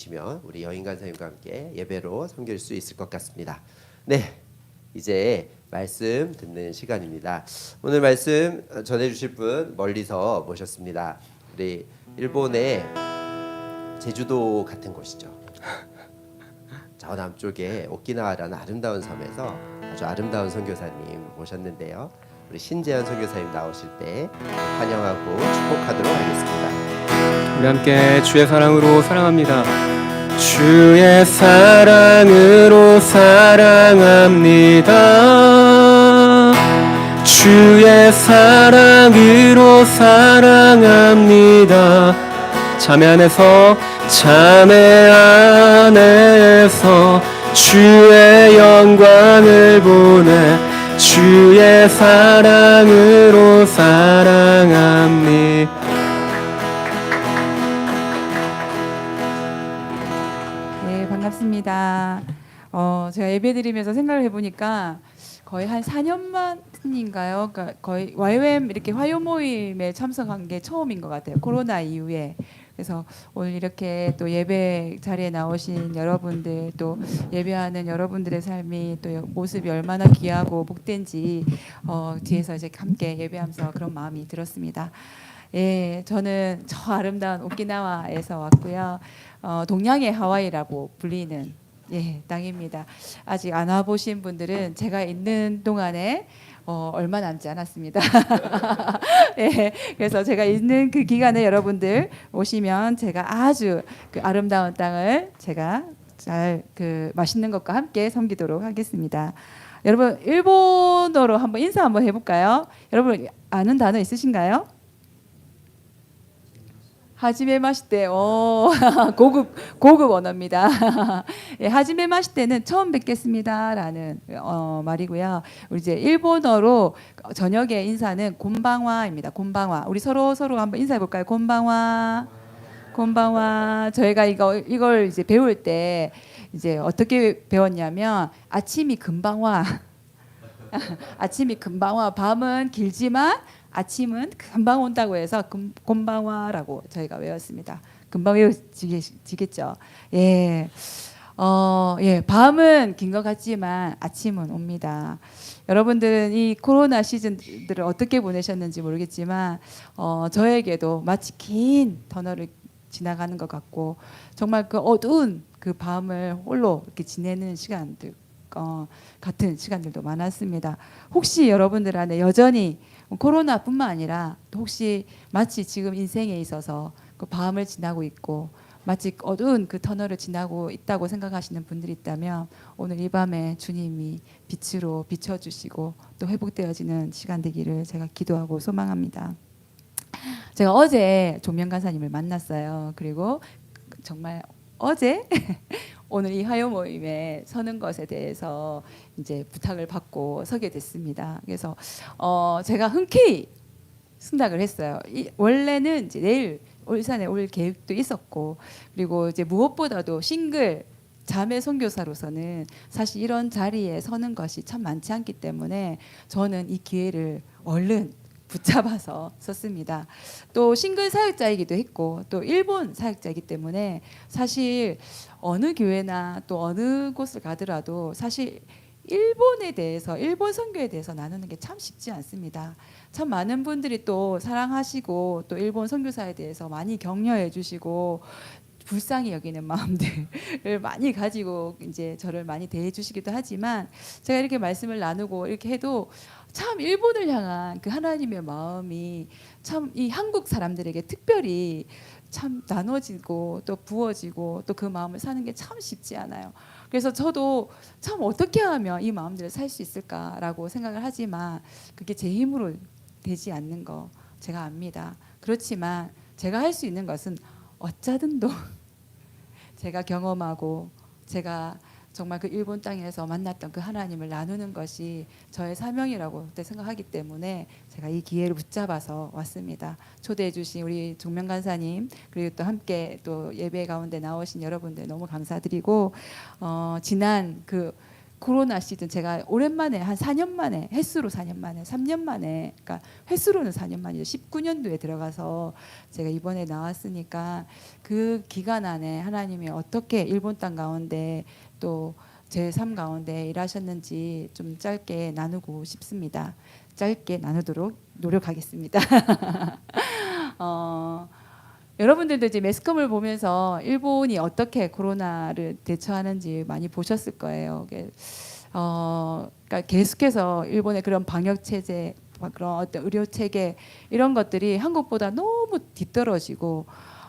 시면 우리 여인 간사님과 함께 예배로 섬길 수 있을 것 같습니다. 네, 이제 말씀 듣는 시간입니다. 오늘 말씀 전해주실 분 멀리서 모셨습니다. 우리 일본의 제주도 같은 곳이죠. 저 남쪽에 오키나와라는 아름다운 섬에서 아주 아름다운 선교사님 모셨는데요. 우리 신재현 선교사님 나오실 때 환영하고 축복하도록 하겠습니다. 우리 함께 주의 사랑으로 사랑합니다. 주의 사랑으로 사랑합니다. 주의 사랑으로 사랑합니다. 자매 안에서 주의 영광을 보내 주의 사랑으로 사랑합니다. 반갑습니다. 제가 예배드리면서 생각을 해보니까 거의 한 4년 만인가요? 그러니까 거의 YWAM 이렇게 화요 모임에 참석한 게 처음인 것 같아요. 코로나 이후에. 그래서 오늘 이렇게 또 예배 자리에 나오신 여러분들, 또 예배하는 여러분들의 삶이 또 모습이 얼마나 귀하고 복된지 뒤에서 이제 함께 예배하면서 그런 마음이 들었습니다. 예, 저는 저 아름다운 오키나와에서 왔고요. 동양의 하와이라고 불리는 땅입니다. 아직 안 와보신 분들은 제가 있는 동안에 얼마 남지 않았습니다. 예, 그래서 제가 있는 그 기간에 여러분들 오시면 제가 아주 그 아름다운 땅을 제가 잘 그 맛있는 것과 함께 섬기도록 하겠습니다. 여러분 일본어로 한번 인사 한번 해볼까요? 여러분 아는 단어 있으신가요? 하지메 마시테, 고급 언어입니다. 예, 하지메 마시테는 처음 뵙겠습니다라는 말이고요. 우리 이제 일본어로 저녁에 인사는 곤방와입니다. 곤방와. 우리 서로 한번 인사해 볼까요? 곤방와. 곤방와. 저희가 이걸 이제 배울 때 이제 어떻게 배웠냐면 아침이 금방 와. 아침이 금방 와. 밤은 길지만 아침은 금방 온다고 해서 곤방와라고 저희가 외웠습니다. 금방 외워지겠죠. 예. 밤은 긴 것 같지만 아침은 옵니다. 여러분들은 이 코로나 시즌들을 어떻게 보내셨는지 모르겠지만 저에게도 마치 긴 터널을 지나가는 것 같고 정말 그 어두운 그 밤을 홀로 이렇게 지내는 시간들 같은 시간들도 많았습니다. 혹시 여러분들 안에 여전히 코로나뿐만 아니라 혹시 마치 지금 인생에 있어서 그 밤을 지나고 있고 마치 어두운 그 터널을 지나고 있다고 생각하시는 분들이 있다면 오늘 이 밤에 주님이 빛으로 비춰주시고 또 회복되어지는 시간 되기를 제가 기도하고 소망합니다. 제가 어제 종명 간사님을 만났어요. 그리고 정말 어제 오늘 이 화요 모임에 서는 것에 대해서 이제 부탁을 받고 서게 됐습니다. 그래서 제가 흔쾌히 승낙을 했어요. 원래는 이제 내일 울산에 올 계획도 있었고 그리고 이제 무엇보다도 싱글 자매 선교사로서는 사실 이런 자리에 서는 것이 참 많지 않기 때문에 저는 이 기회를 얼른 붙잡아서 썼습니다. 또 싱글 사역자이기도 했고 또 일본 사역자이기 때문에 사실 어느 교회나 또 어느 곳을 가더라도 사실 일본에 대해서 일본 선교에 대해서 나누는 게 참 쉽지 않습니다. 참 많은 분들이 또 사랑하시고 또 일본 선교사에 대해서 많이 격려해 주시고 불쌍히 여기는 마음들을 많이 가지고 이제 저를 많이 대해 주시기도 하지만 제가 이렇게 말씀을 나누고 이렇게 해도 참 일본을 향한 그 하나님의 마음이 참 이 한국 사람들에게 특별히 참 나눠지고 또 부어지고 또 그 마음을 사는 게 참 쉽지 않아요. 그래서 저도 참 어떻게 하면 이 마음들을 살 수 있을까라고 생각을 하지만 그게 제 힘으로 되지 않는 거 제가 압니다. 그렇지만 제가 할 수 있는 것은 어쩌든도 제가 경험하고 제가 정말 그 일본 땅에서 만났던 그 하나님을 나누는 것이 저의 사명이라고 그때 생각하기 때문에 제가 이 기회를 붙잡아서 왔습니다. 초대해 주신 우리 종명 간사님 그리고 또 함께 또 예배 가운데 나오신 여러분들 너무 감사드리고 지난 그 코로나 시즌 제가 오랜만에 한 4년 만에 횟수로 4년 만에 3년 만에 그러니까 횟수로는 4년 만이죠. 19년도에 들어가서 제가 이번에 나왔으니까 그 기간 안에 하나님이 어떻게 일본 땅 가운데 또 제 삶 가운데 일하셨는지 좀 짧게 나누고 싶습니다. 짧게 나누도록 노력하겠습니다. 여러분들도 이제 매스컴을 보면서 일본이 어떻게 코로나를 대처하는지 많이 보셨을 거예요. 그러니까 계속해서 일본의 그런 방역 체제, 그런 어떤 의료 체계 이런 것들이 한국보다 너무 뒤떨어지고,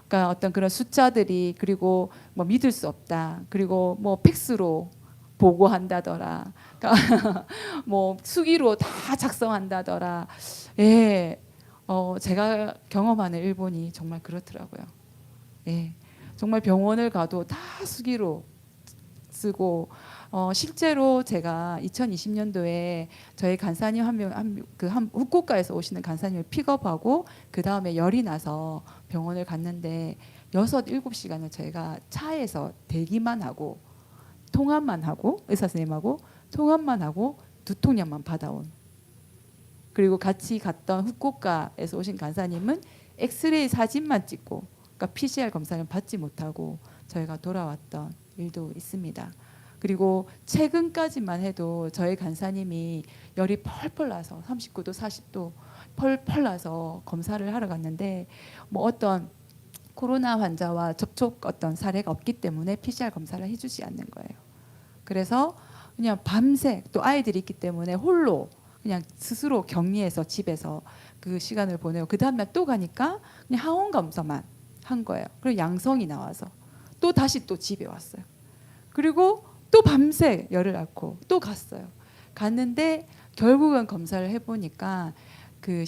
그러니까 어떤 그런 숫자들이 그리고 뭐 믿을 수 없다. 그리고 뭐 팩스로 보고한다더라. 그러니까 뭐 수기로 다 작성한다더라. 예. 제가 경험하는 일본이 정말 그렇더라고요. 예, 정말 병원을 가도 다 수기로 쓰고, 실제로 제가 2020년도에 저희 간사님 후쿠오카에서 오시는 간사님을 픽업하고 그 다음에 열이 나서 병원을 갔는데 6-7시간을 저희가 차에서 대기만 하고 통화만 하고 의사 선생님하고 통화만 하고 두통약만 받아온. 그리고 같이 갔던 후쿠오카에서 오신 간사님은 엑스레이 사진만 찍고, 그러니까 PCR 검사를 받지 못하고 저희가 돌아왔던 일도 있습니다. 그리고 최근까지만 해도 저희 간사님이 열이 펄펄 나서 39도 40도 펄펄 나서 검사를 하러 갔는데 뭐 어떤 코로나 환자와 접촉 어떤 사례가 없기 때문에 PCR 검사를 해주지 않는 거예요. 그래서 그냥 밤새 또 아이들이 있기 때문에 홀로 그냥 스스로 격리해서 집에서 그 시간을 보내고 그 다음날 또 가니까 그냥 항원 검사만 한 거예요. 그리고 양성이 나와서 또 다시 또 집에 왔어요. 그리고 또 밤새 열을 앓고 또 갔어요. 갔는데 결국은 검사를 해보니까 그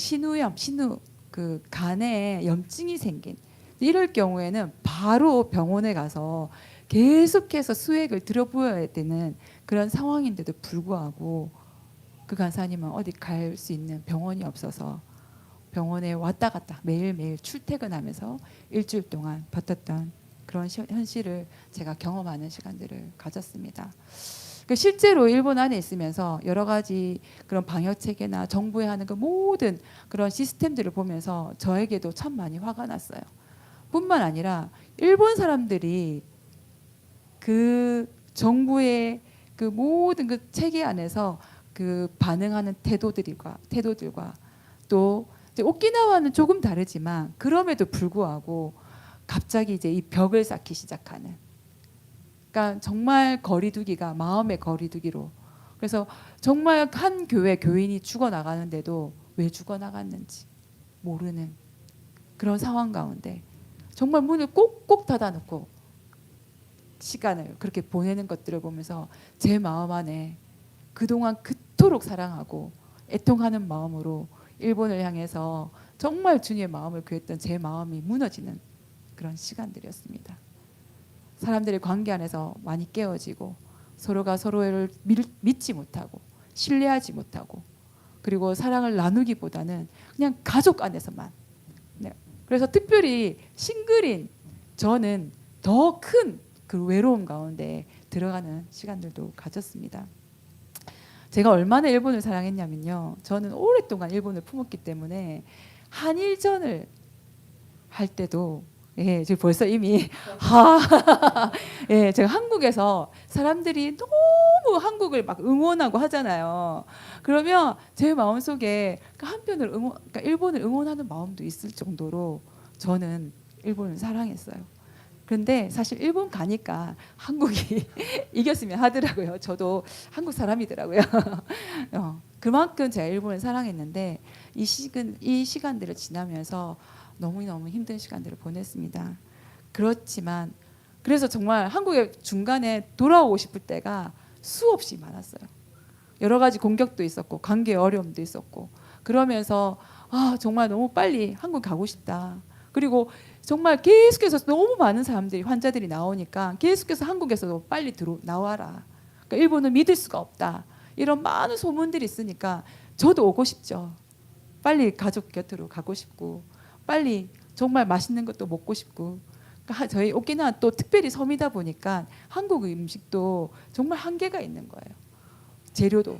그 간에 염증이 생긴, 이럴 경우에는 바로 병원에 가서 계속해서 수액을 들어부어야 되는 그런 상황인데도 불구하고 그 간사님은 어디 갈 수 있는 병원이 없어서 병원에 왔다 갔다 매일매일 출퇴근하면서 일주일 동안 버텼던 그런 현실을 제가 경험하는 시간들을 가졌습니다. 실제로 일본 안에 있으면서 여러 가지 그런 방역 체계나 정부에 하는 그 모든 그런 시스템들을 보면서 저에게도 참 많이 화가 났어요. 뿐만 아니라 일본 사람들이 그 정부의 그 모든 그 체계 안에서 그 반응하는 태도들과 또 이제 오키나와는 조금 다르지만 그럼에도 불구하고 갑자기 이제 이 벽을 쌓기 시작하는, 그러니까 정말 거리두기가 마음의 거리두기로, 그래서 정말 한 교회 교인이 죽어 나가는데도 왜 죽어 나갔는지 모르는 그런 상황 가운데 정말 문을 꼭꼭 닫아놓고 시간을 그렇게 보내는 것들을 보면서 제 마음 안에 그동안 그토록 사랑하고 애통하는 마음으로 일본을 향해서 정말 주님의 마음을 구했던 제 마음이 무너지는 그런 시간들이었습니다. 사람들의 관계 안에서 많이 깨어지고 서로가 서로를 믿지 못하고 신뢰하지 못하고 그리고 사랑을 나누기보다는 그냥 가족 안에서만. 네. 그래서 특별히 싱글인 저는 더 큰 그 외로움 가운데 들어가는 시간들도 가졌습니다. 제가 얼마나 일본을 사랑했냐면요. 저는 오랫동안 일본을 품었기 때문에 한일전을 할 때도 지금 벌써 이미 제가 한국에서 사람들이 너무 한국을 막 응원하고 하잖아요. 그러면 제 마음속에 한편으로 그러니까 일본을 응원하는 마음도 있을 정도로 저는 일본을 사랑했어요. 그런데 사실 일본 가니까 한국이 이겼으면 하더라고요. 저도 한국 사람이더라고요. 그만큼 제가 일본을 사랑했는데 이 시간들을 지나면서 너무너무 힘든 시간들을 보냈습니다. 그렇지만 그래서 정말 한국에 중간에 돌아오고 싶을 때가 수없이 많았어요. 여러 가지 공격도 있었고 관계 어려움도 있었고 그러면서 정말 너무 빨리 한국 가고 싶다. 그리고 정말 계속해서 너무 많은 사람들이 환자들이 나오니까 계속해서 한국에서도 빨리 나와라. 그러니까 일본은 믿을 수가 없다. 이런 많은 소문들이 있으니까 저도 오고 싶죠. 빨리 가족 곁으로 가고 싶고 빨리 정말 맛있는 것도 먹고 싶고. 그러니까 저희 오키나와 또 특별히 섬이다 보니까 한국 음식도 정말 한계가 있는 거예요. 재료도.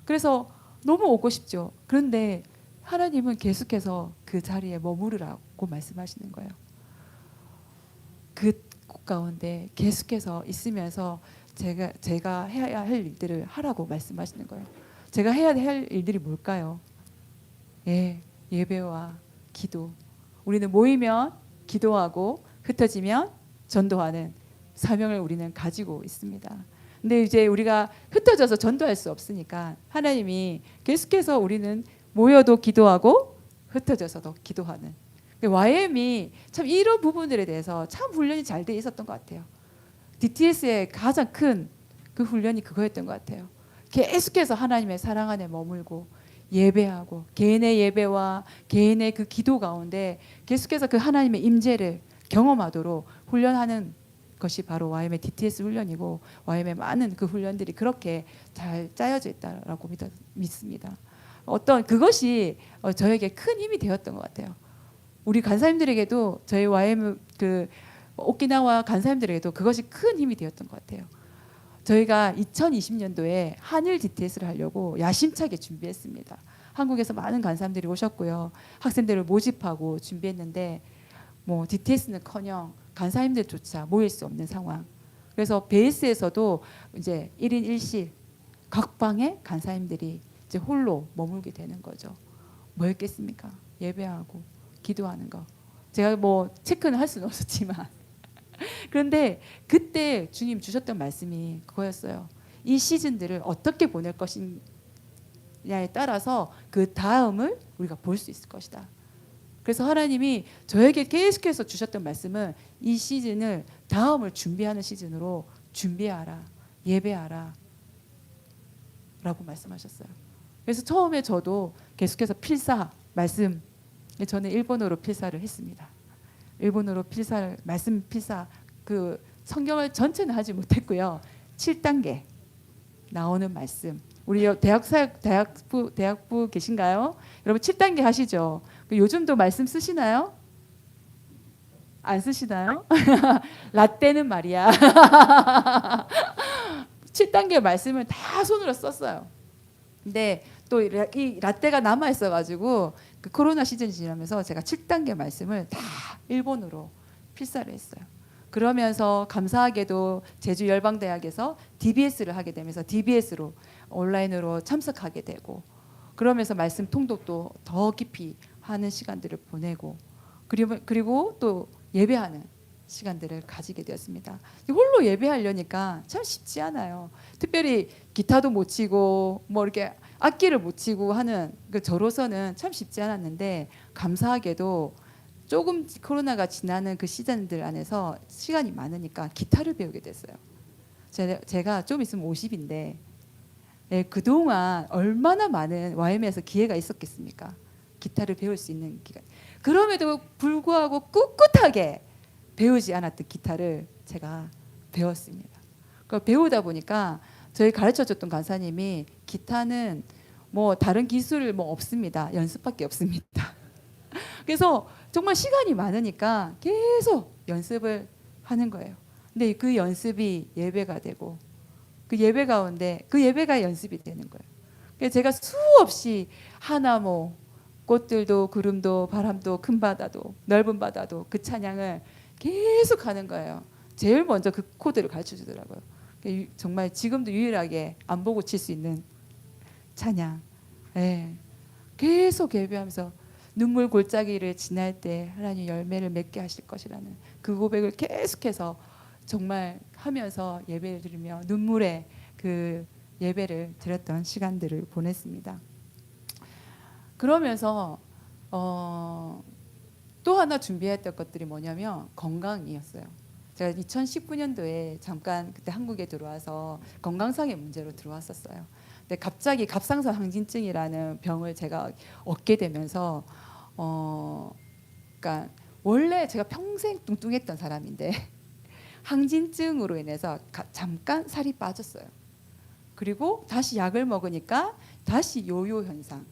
그래서 너무 오고 싶죠. 그런데 하나님은 계속해서 그 자리에 머무르라고 말씀하시는 거예요. 그 곳 가운데 계속해서 있으면서 제가 해야 할 일들을 하라고 말씀하시는 거예요. 제가 해야 할 일들이 뭘까요? 예배와 기도. 우리는 모이면 기도하고 흩어지면 전도하는 사명을 우리는 가지고 있습니다. 근데 이제 우리가 흩어져서 전도할 수 없으니까 하나님이 계속해서 우리는 모여도 기도하고 흩어져서도 기도하는. YM이 참 이런 부분들에 대해서 참 훈련이 잘 돼 있었던 것 같아요. DTS의 가장 큰 그 훈련이 그거였던 것 같아요. 계속해서 하나님의 사랑 안에 머물고 예배하고 개인의 예배와 개인의 그 기도 가운데 계속해서 그 하나님의 임재를 경험하도록 훈련하는 것이 바로 YM의 DTS 훈련이고 YM의 많은 그 훈련들이 그렇게 잘 짜여져 있다라고 믿습니다. 어떤 그것이 저에게 큰 힘이 되었던 것 같아요. 우리 간사님들에게도 저희 YM 그 오키나와 간사님들에게도 그것이 큰 힘이 되었던 것 같아요. 저희가 2020년도에 한일 DTS를 하려고 야심차게 준비했습니다. 한국에서 많은 간사님들이 오셨고요. 학생들을 모집하고 준비했는데 뭐 DTS는커녕 간사님들조차 모일 수 없는 상황. 그래서 베이스에서도 이제 1인 1실 각 방에 간사님들이 이제 홀로 머물게 되는 거죠. 뭐였겠습니까? 예배하고 기도하는 거. 제가 뭐 체크는 할 수는 없었지만 그런데 그때 주님 주셨던 말씀이 그거였어요. 이 시즌들을 어떻게 보낼 것이냐에 따라서 그 다음을 우리가 볼 수 있을 것이다. 그래서 하나님이 저에게 계속해서 주셨던 말씀은 이 시즌을 다음을 준비하는 시즌으로 준비하라, 예배하라 라고 말씀하셨어요. 그래서 처음에 저도 계속해서 필사 말씀, 저는 일본어로 필사를 했습니다. 일본어로 필사를 말씀 필사 그 성경을 전체는 하지 못했고요. 7단계 나오는 말씀. 우리 대학부 계신가요? 여러분 7단계 하시죠. 요즘도 말씀 쓰시나요? 안 쓰시나요? 라떼는 말이야. 7단계 말씀을 다 손으로 썼어요. 근데 또 이 라떼가 남아 있어가지고 그 코로나 시즌 지나면서 제가 7단계 말씀을 다 일본어로 필사를 했어요. 그러면서 감사하게도 제주 열방대학에서 DBS를 하게 되면서 DBS로 온라인으로 참석하게 되고 그러면서 말씀 통독도 더 깊이 하는 시간들을 보내고 그리고 또 예배하는 시간들을 가지게 되었습니다. 홀로 예배하려니까 참 쉽지 않아요. 특별히 기타도 못 치고 뭐 이렇게 악기를 못 치고 하는 저로서는 참 쉽지 않았는데 감사하게도 조금 코로나가 지나는 그 시즌들 안에서 시간이 많으니까 기타를 배우게 됐어요. 제가 좀 있으면 50인데 그동안 얼마나 많은 YM에서 기회가 있었겠습니까? 기타를 배울 수 있는 기간. 그럼에도 불구하고 꿋꿋하게 배우지 않았던 기타를 제가 배웠습니다. 그걸 배우다 보니까 저희 가르쳐줬던 간사님이 기타는 뭐 다른 기술 뭐 없습니다. 연습밖에 없습니다. 그래서 정말 시간이 많으니까 계속 연습을 하는 거예요. 근데 그 연습이 예배가 되고 그 예배 가운데 그 예배가 연습이 되는 거예요. 그래서 제가 수없이 하나모 꽃들도 구름도 바람도 큰 바다도 넓은 바다도 그 찬양을 계속 하는 거예요. 제일 먼저 그 코드를 가르쳐 주더라고요. 정말 지금도 유일하게 안 보고 칠 수 있는 찬양. 계속 예배하면서 눈물 골짜기를 지날 때 하나님 열매를 맺게 하실 것이라는 그 고백을 계속해서 정말 하면서 예배를 드리며 눈물의 그 예배를 드렸던 시간들을 보냈습니다. 그러면서 또 하나 준비했던 것들이 뭐냐면 건강이었어요. 제가 2019년도에 잠깐 그때 한국에 들어와서 건강상의 문제로 들어왔었어요. 근데 갑자기 갑상선 항진증이라는 병을 제가 얻게 되면서 그러니까 원래 제가 평생 뚱뚱했던 사람인데 항진증으로 인해서 잠깐 살이 빠졌어요. 그리고 다시 약을 먹으니까 다시 요요 현상이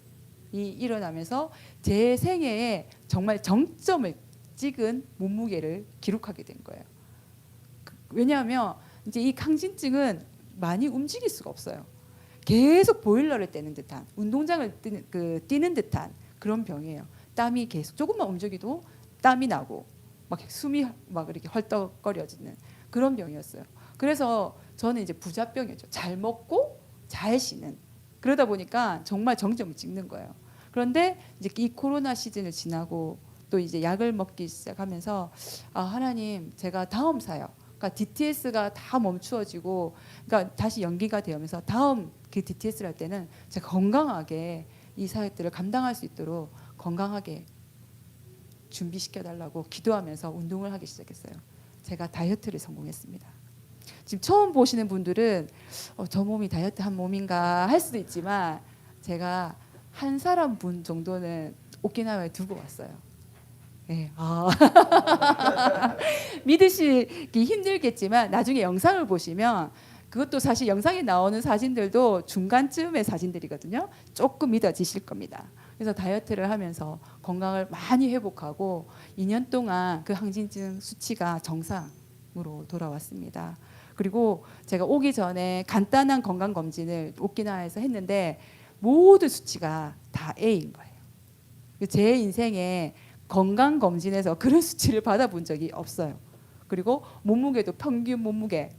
일어나면서 제 생애에 정말 정점을 찍은 몸무게를 기록하게 된 거예요. 왜냐하면 이제 이 항진증은 많이 움직일 수가 없어요. 계속 보일러를 떼는 듯한 운동장을 뛰는 듯한 그런 병이에요. 땀이 계속 조금만 움직여도 땀이 나고 막 숨이 막 이렇게 헐떡거려지는 그런 병이었어요. 그래서 저는 이제 부자병이었죠. 잘 먹고 잘 쉬는. 그러다 보니까 정말 정점을 찍는 거예요. 그런데 이제 이 코로나 시즌을 지나고 또 이제 약을 먹기 시작하면서 아, 하나님, 제가 다음 사역, 그러니까 DTS가 다 멈추어지고, 그러니까 다시 연기가 되면서 다음 그 DTS를 할 때는 제가 건강하게 이 사역들을 감당할 수 있도록 건강하게 준비시켜 달라고 기도하면서 운동을 하기 시작했어요. 제가 다이어트를 성공했습니다. 지금 처음 보시는 분들은 저 몸이 다이어트 한 몸인가 할 수도 있지만 제가 한 사람 분 정도는 오키나와에 두고 왔어요. 네. 믿으시기 힘들겠지만 나중에 영상을 보시면 그것도 사실 영상에 나오는 사진들도 중간쯤의 사진들이거든요. 조금 믿어지실 겁니다. 그래서 다이어트를 하면서 건강을 많이 회복하고 2년 동안 그 항진증 수치가 정상으로 돌아왔습니다. 그리고 제가 오기 전에 간단한 건강 검진을 오키나와에서 했는데 모든 수치가 다 A인 거예요. 제 인생에 건강 검진에서 그런 수치를 받아본 적이 없어요. 그리고 몸무게도 평균 몸무게.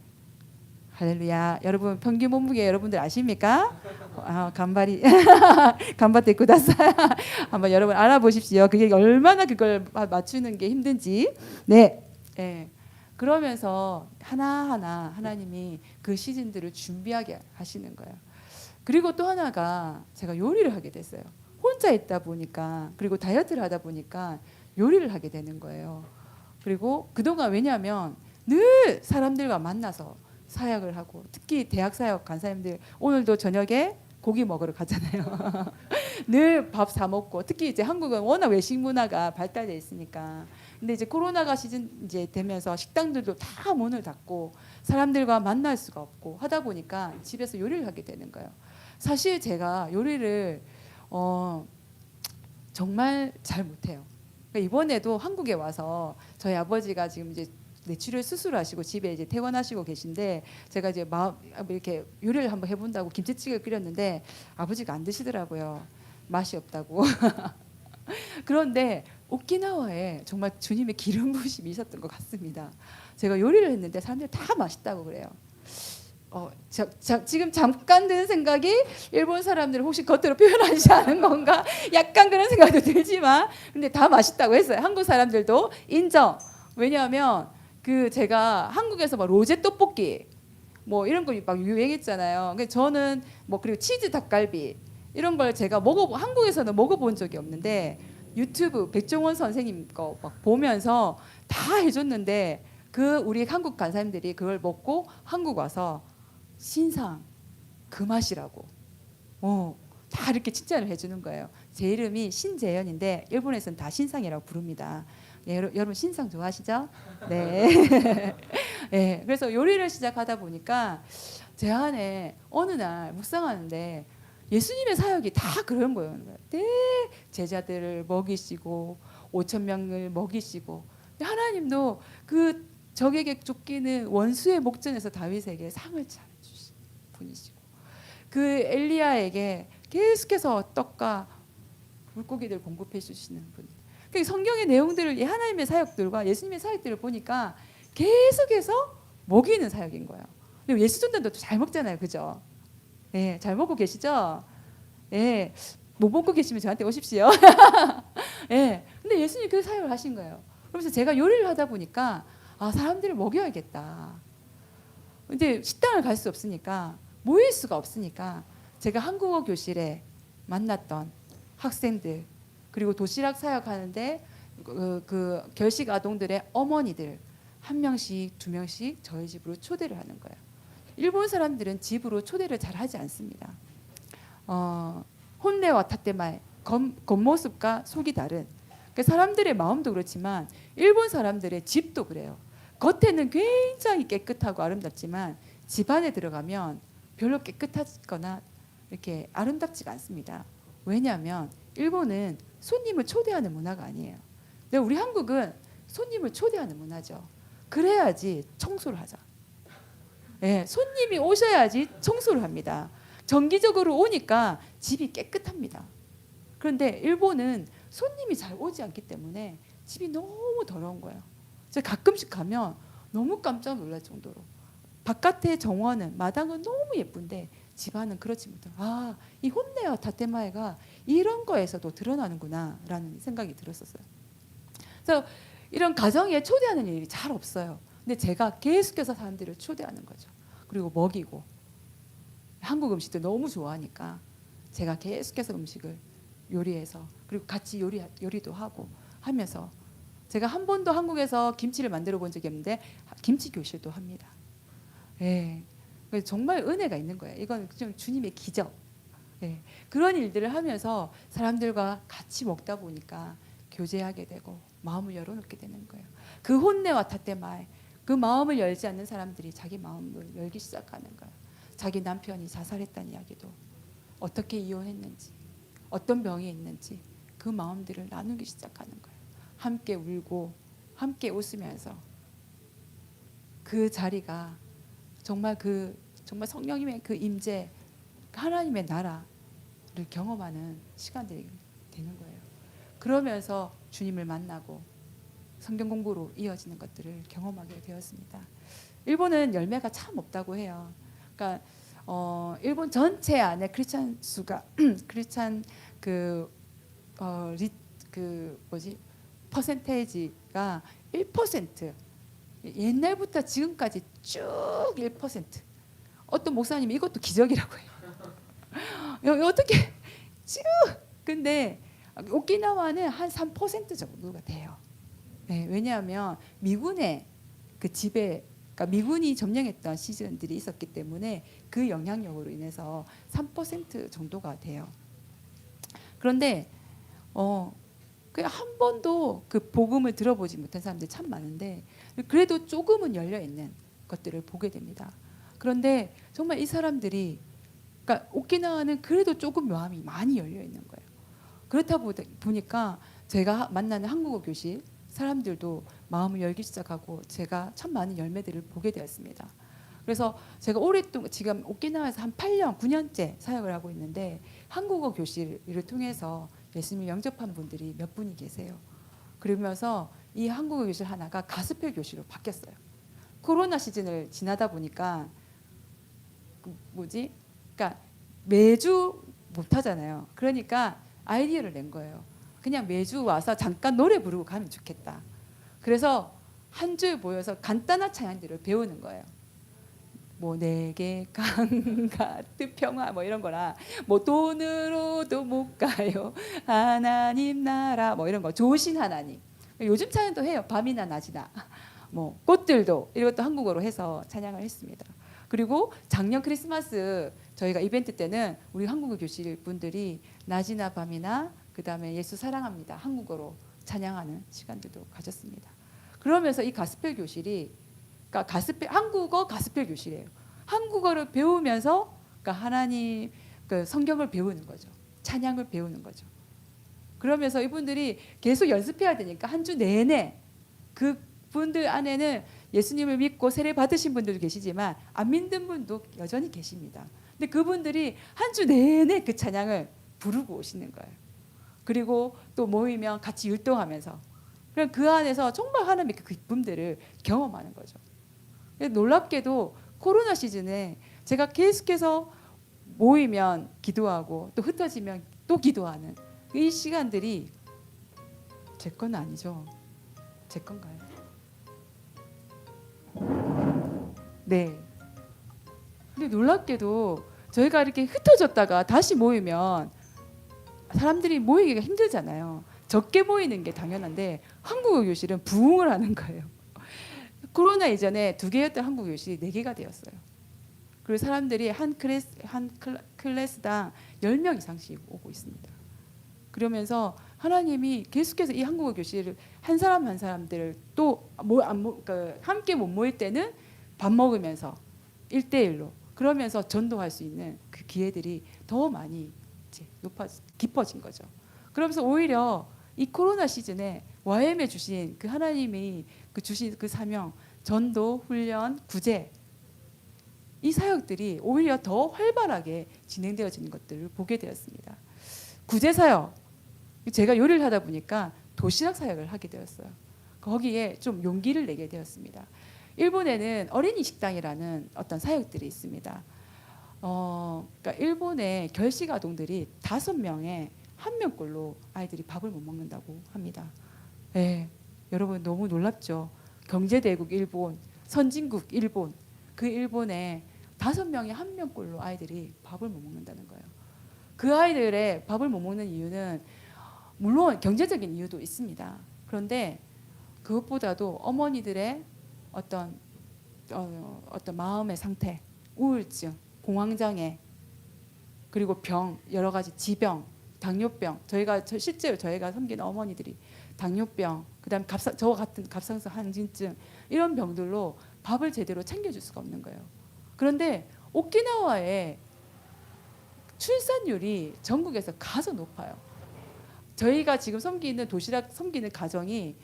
할렐루야. 여러분 평균 몸무게 여러분들 아십니까? 간발이 간바테 쿠다사이. 한번 여러분 알아보십시오. 그게 얼마나 그걸 맞추는 게 힘든지. 네. 네. 그러면서 하나하나 하나님이 그 시즌들을 준비하게 하시는 거예요. 그리고 또 하나가 제가 요리를 하게 됐어요. 혼자 있다 보니까 그리고 다이어트를 하다 보니까 요리를 하게 되는 거예요. 그리고 그동안 왜냐하면 늘 사람들과 만나서 사역을 하고 특히 대학 사역 간사님들 오늘도 저녁에 고기 먹으러 가잖아요. 늘 밥 사 먹고 특히 이제 한국은 워낙 외식 문화가 발달돼 있으니까. 근데 이제 코로나가 시즌 이제 되면서 식당들도 다 문을 닫고 사람들과 만날 수가 없고 하다 보니까 집에서 요리를 하게 되는 거예요. 사실 제가 요리를 정말 잘 못해요. 그러니까 이번에도 한국에 와서 저희 아버지가 지금 이제 뇌출혈 수술하시고 집에 이제 퇴원하시고 계신데 제가 이제 이렇게 요리를 한번 해본다고 김치찌개를 끓였는데 아버지가 안 드시더라고요. 맛이 없다고. 그런데 오키나와에 정말 주님의 기름 부으심이 있었던 것 같습니다. 제가 요리를 했는데 사람들이 다 맛있다고 그래요. 지금 잠깐 드는 생각이 일본 사람들 혹시 겉으로 표현하지 않은 건가? 약간 그런 생각도 들지만 근데 다 맛있다고 했어요. 한국 사람들도 인정. 왜냐하면 그 제가 한국에서 막 로제 떡볶이 뭐 이런 거 막 유행했잖아요. 근데 저는 뭐 그리고 치즈 닭갈비 이런 걸 제가 한국에서는 먹어본 적이 없는데 유튜브 백종원 선생님 거 막 보면서 다 해줬는데 그 우리 한국 간사님들이 그걸 먹고 한국 와서 신상 그 맛이라고 다 이렇게 칭찬을 해주는 거예요. 제 이름이 신재현인데 일본에서는 다 신상이라고 부릅니다. 네, 여러분 신상 좋아하시죠? 네. 네. 그래서 요리를 시작하다 보니까 제 안에 어느 날 묵상하는데 예수님의 사역이 다 그런 거예요. 네, 제자들을 먹이시고 5천 명을 먹이시고 하나님도 그 적에게 쫓기는 원수의 목전에서 다윗에게 상을 차려주신 분이시고 그 엘리야에게 계속해서 떡과 물고기들 공급해 주시는 분. 그러니까 성경의 내용들을 하나님의 사역들과 예수님의 사역들을 보니까 계속해서 먹이는 사역인 거예요. 그리고 예수 전도도 잘 먹잖아요, 그죠? 네, 잘 먹고 계시죠? 네, 못 먹고 계시면 저한테 오십시오. 네, 근데 예수님 그 사역을 하신 거예요. 그러면서 제가 요리를 하다 보니까 사람들을 먹여야겠다. 근데 식당을 갈 수 없으니까 모일 수가 없으니까 제가 한국어 교실에 만났던 학생들 그리고 도시락 사역하는데 그 결식 아동들의 어머니들 한 명씩 두 명씩 저희 집으로 초대를 하는 거예요. 일본 사람들은 집으로 초대를 잘 하지 않습니다. 혼내와 타테마에 겉모습과 속이 다른 사람들의 마음도 그렇지만 일본 사람들의 집도 그래요. 겉에는 굉장히 깨끗하고 아름답지만 집 안에 들어가면 별로 깨끗하거나 이렇게 아름답지가 않습니다. 왜냐하면 일본은 손님을 초대하는 문화가 아니에요. 근데 우리 한국은 손님을 초대하는 문화죠. 그래야지 청소를 하자. 네, 손님이 오셔야지 청소를 합니다. 정기적으로 오니까 집이 깨끗합니다. 그런데 일본은 손님이 잘 오지 않기 때문에 집이 너무 더러운 거예요. 제가 가끔씩 가면 너무 깜짝 놀랄 정도로 바깥의 정원은 마당은 너무 예쁜데 집 안은 그렇지 못해요. 아, 이 혼내와 다테마에가 이런 거에서도 드러나는구나라는 생각이 들었었어요. 그래서 이런 가정에 초대하는 일이 잘 없어요. 근데 제가 계속해서 사람들을 초대하는 거죠. 그리고 먹이고 한국 음식도 너무 좋아하니까 제가 계속해서 음식을 요리해서 그리고 같이 요리도 하고 하면서 제가 한 번도 한국에서 김치를 만들어 본 적이 없는데 김치 교실도 합니다. 예, 정말 은혜가 있는 거예요. 이건 좀 주님의 기적. 예, 그런 일들을 하면서 사람들과 같이 먹다 보니까 교제하게 되고 마음을 열어놓게 되는 거예요. 그 혼내와 탓대마에 그 마음을 열지 않는 사람들이 자기 마음을 열기 시작하는 거예요. 자기 남편이 자살했다는 이야기도 어떻게 이혼했는지 어떤 병이 있는지 그 마음들을 나누기 시작하는 거예요. 함께 울고 함께 웃으면서 그 자리가 정말 성령님의 그 임재 하나님의 나라를 경험하는 시간들이 되는 거예요. 그러면서 주님을 만나고 성경 공부로 이어지는 것들을 경험하게 되었습니다. 일본은 열매가 참 없다고 해요. 그러니까 일본 전체 안에 크리스찬 수가 크리스찬 퍼센테이지가 1%. 옛날부터 지금까지 쭉 1%. 어떤 목사님이 이것도 기적이라고 해요. 어떻게 쭉. 근데 오키나와는 한 3% 정도가 돼요. 네, 왜냐하면 미군의 그 지배, 그러니까 미군이 점령했던 시즌들이 있었기 때문에 그 영향력으로 인해서 3% 정도가 돼요. 그런데 그냥 한 번도 그 복음을 들어보지 못한 사람들이 참 많은데 그래도 조금은 열려 있는 것들을 보게 됩니다. 그런데 정말 이 사람들이 그러니까 오키나와는 그래도 조금 마음이 많이 열려 있는 거예요. 그렇다 보니까 제가 만나는 한국어 교실 사람들도 마음을 열기 시작하고 제가 참 많은 열매들을 보게 되었습니다. 그래서 제가 오랫동안 지금 오키나와에서 한 8년, 9년째 사역을 하고 있는데 한국어 교실을 통해서 예수님을 영접한 분들이 몇 분이 계세요. 그러면서 이 한국어 교실 하나가 가스펠 교실로 바뀌었어요. 코로나 시즌을 지나다 보니까 그러니까 매주 못 하잖아요. 그러니까 아이디어를 낸 거예요. 그냥 매주 와서 잠깐 노래 부르고 가면 좋겠다. 그래서 한 줄 모여서 간단한 찬양들을 배우는 거예요. 뭐 내게 강가 뜻평화 뭐 이런 거나 뭐 돈으로도 못 가요 하나님 나라 뭐 이런 거 좋으신 하나님. 요즘 찬양도 해요. 밤이나 낮이나 뭐 꽃들도 이것도 한국어로 해서 찬양을 했습니다. 그리고 작년 크리스마스 저희가 이벤트 때는 우리 한국어 교실 분들이 낮이나 밤이나 그다음에 예수 사랑합니다 한국어로 찬양하는 시간들도 가졌습니다. 그러면서 이 가스펠 교실이 그러니까 한국어 가스펠 교실이에요. 한국어를 배우면서 그러니까 하나님 그 성경을 배우는 거죠. 찬양을 배우는 거죠. 그러면서 이분들이 계속 연습해야 되니까 한 주 내내 그 분들 안에는 예수님을 믿고 세례 받으신 분들도 계시지만 안 믿는 분도 여전히 계십니다. 근데 그분들이 한 주 내내 그 찬양을 부르고 오시는 거예요. 그리고 또 모이면 같이 율동하면서 그럼 그 안에서 정말 하나님의 그 기쁨들을 경험하는 거죠. 놀랍게도 코로나 시즌에 제가 계속해서 모이면 기도하고 또 흩어지면 또 기도하는 이 시간들이 제 건 아니죠. 제 건가요? 네. 근데 놀랍게도 저희가 이렇게 흩어졌다가 다시 모이면 사람들이 모이기가 힘들잖아요. 적게 모이는 게 당연한데 한국어 교실은 부흥을 하는 거예요. 코로나 이전에 2개였던 한국어 교실이 4개가 되었어요. 그리고 사람들이 한 클래스당 10명 이상씩 오고 있습니다. 그러면서 하나님이 계속해서 이 한국어 교실을 한 사람 한 사람들을 또 함께 못 모일 때는 밥 먹으면서 1대1로 그러면서 전도할 수 있는 그 기회들이 더 많이 이제 깊어진 거죠. 그러면서 오히려 이 코로나 시즌에 YM에 주신 그 하나님이 주신 그 사명 전도, 훈련, 구제 이 사역들이 오히려 더 활발하게 진행되어지는 것들을 보게 되었습니다. 구제 사역, 제가 요리를 하다 보니까 도시락 사역을 하게 되었어요. 거기에 좀 용기를 내게 되었습니다. 일본에는 어린이 식당이라는 어떤 사역들이 있습니다. 그러니까 일본의 결식 아동들이 5명에 1명꼴로 아이들이 밥을 못 먹는다고 합니다. 네, 여러분 너무 놀랍죠? 경제대국 일본, 선진국 일본, 그 일본에 5명에 1명꼴로 아이들이 밥을 못 먹는다는 거예요. 그 아이들의 밥을 못 먹는 이유는 물론 경제적인 이유도 있습니다. 그런데 그것보다도 어머니들의 어떤 마음의 상태, 우울증, 공황장애, 그리고 병, 여러 가지 지병, 당뇨병. 실제로 저희가 섬기는 어머니들이 당뇨병, 그다음 저와 같은 갑상선 항진증 이런 병들로 밥을 제대로 챙겨줄 수가 없는 거예요. 그런데 오키나와의 출산율이 전국에서 가장 높아요. 저희가 지금 섬기는 도시락 섬기는 가정의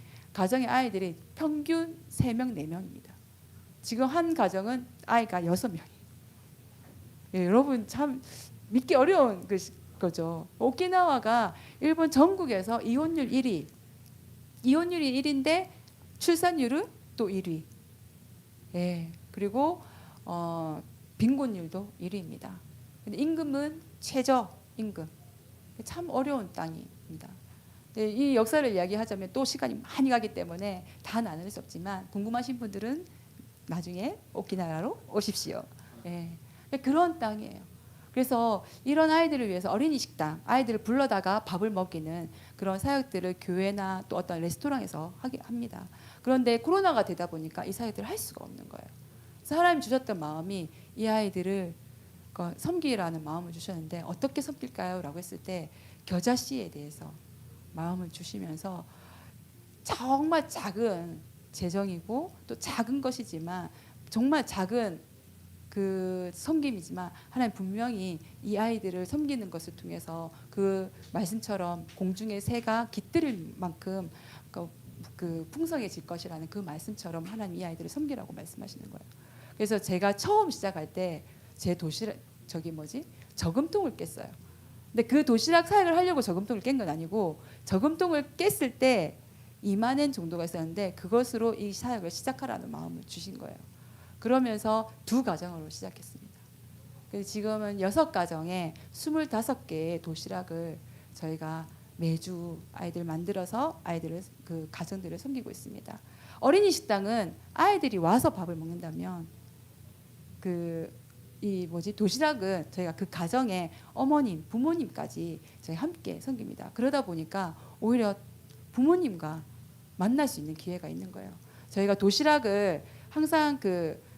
아이들이 평균 3명, 4명입니다. 지금 한 가정은 아이가 6명이에요. 예, 여러분 참 믿기 어려운 거죠. 오키나와가 일본 전국에서 이혼율 1위. 이혼율이 1위인데 출산율은 또 1위. 예, 그리고 빈곤율도 1위입니다. 근데 임금은 최저 임금. 참 어려운 땅입니다. 이 역사를 이야기하자면 또 시간이 많이 가기 때문에 다 나눌 수 없지만 궁금하신 분들은 나중에 오키나와로 오십시오. 예. 그런 땅이에요. 그래서 이런 아이들을 위해서 어린이 식당, 아이들을 불러다가 밥을 먹이는 그런 사역들을 교회나 또 어떤 레스토랑에서 하게 합니다. 그런데 코로나가 되다 보니까 이 사역들을 할 수가 없는 거예요. 그래서 하나님 주셨던 마음이 이 아이들을 섬기라는 마음을 주셨는데 어떻게 섬길까요? 라고 했을 때 겨자씨에 대해서 마음을 주시면서 정말 작은 재정이고 또 작은 것이지만 정말 작은 그 섬김이지만 하나님 분명히 이 아이들을 섬기는 것을 통해서 그 말씀처럼 공중의 새가 깃들일 만큼 그 풍성해질 것이라는 그 말씀처럼 하나님 이 아이들을 섬기라고 말씀하시는 거예요. 그래서 제가 처음 시작할 때 제 도시락 저금통을 깼어요. 근데 그 도시락 사역을 하려고 저금통을 깬 건 아니고 저금통을 깼을 때 2만 엔 정도가 있었는데 그것으로 이 사역을 시작하라는 마음을 주신 거예요. 그러면서 2가정으로 시작했습니다. 그래서 지금은 6가정에 25개의 도시락을 저희가 매주 아이들 만들어서 그 가정들을 섬기고 있습니다. 어린이 식당은 아이들이 와서 밥을 먹는다면 도시락은 저희가 그 가정의 어머님, 부모님까지 저희 함께 섬깁니다. 그러다 보니까 오히려 부모님과 만날 수 있는 기회가 있는 거예요. 저희가 도시락을 항상